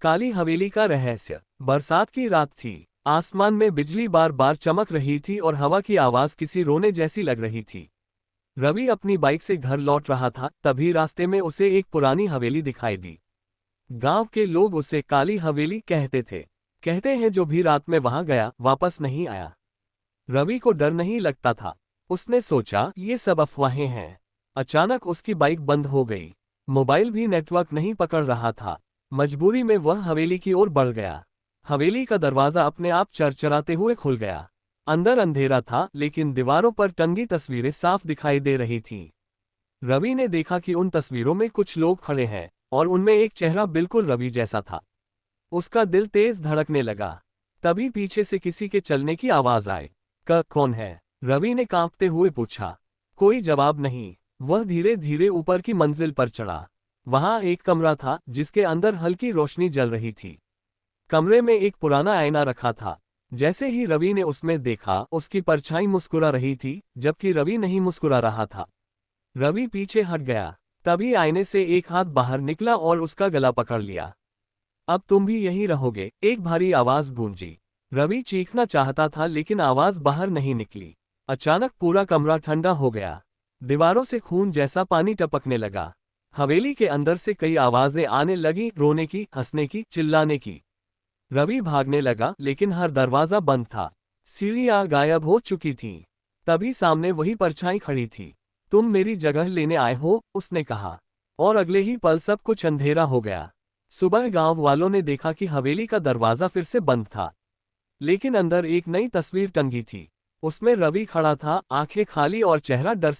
काली हवेली का रहस्य। बरसात की रात थी। आसमान में बिजली बार बार चमक रही थी और हवा की आवाज किसी रोने जैसी लग रही थी। रवि अपनी बाइक से घर लौट रहा था, तभी रास्ते में उसे एक पुरानी हवेली दिखाई दी। गांव के लोग उसे काली हवेली कहते थे। कहते हैं जो भी रात में वहां गया वापस नहीं आया। रवि को डर नहीं लगता था। उसने सोचा ये सब अफवाहें हैं। अचानक उसकी बाइक बंद हो गई। मोबाइल भी नेटवर्क नहीं पकड़ रहा था। मजबूरी में वह हवेली की ओर बढ़ गया। हवेली का दरवाजा अपने आप चरचराते हुए खुल गया। अंदर अंधेरा था, लेकिन दीवारों पर टंगी तस्वीरें साफ दिखाई दे रही थीं। रवि ने देखा कि उन तस्वीरों में कुछ लोग खड़े हैं और उनमें एक चेहरा बिल्कुल रवि जैसा था। उसका दिल तेज धड़कने लगा। तभी पीछे से किसी के चलने की आवाज आई। कौन है? रवि ने कांपते हुए पूछा। कोई जवाब नहीं। वह धीरे धीरे ऊपर की मंजिल पर चढ़ा। वहां एक कमरा था जिसके अंदर हल्की रोशनी जल रही थी। कमरे में एक पुराना आईना रखा था। जैसे ही रवि ने उसमें देखा, उसकी परछाई मुस्कुरा रही थी, जबकि रवि नहीं मुस्कुरा रहा था। रवि पीछे हट गया। तभी आईने से एक हाथ बाहर निकला और उसका गला पकड़ लिया। अब तुम भी यहीं रहोगे? एक भारी आवाज गूंजी। रवि चीखना चाहता था, लेकिन आवाज बाहर नहीं निकली। अचानक पूरा कमरा ठंडा हो गया। दीवारों से खून जैसा पानी टपकने लगा। हवेली के अंदर से कई आवाजें आने लगी, रोने की, हंसने की, चिल्लाने की। रवि भागने लगा, लेकिन हर दरवाजा बंद था। सीढ़ियां गायब हो चुकी थीं। तभी सामने वही परछाई खड़ी थी। तुम मेरी जगह लेने आए हो? उसने कहा। और अगले ही पल सब कुछ अंधेरा हो गया। सुबह गांव वालों ने देखा कि हवेली का दरवाजा फिर से बंद था, लेकिन अंदर एक नई तस्वीर टंगी थी। उसमें रवि खड़ा था, आंखें खाली और चेहरा डर से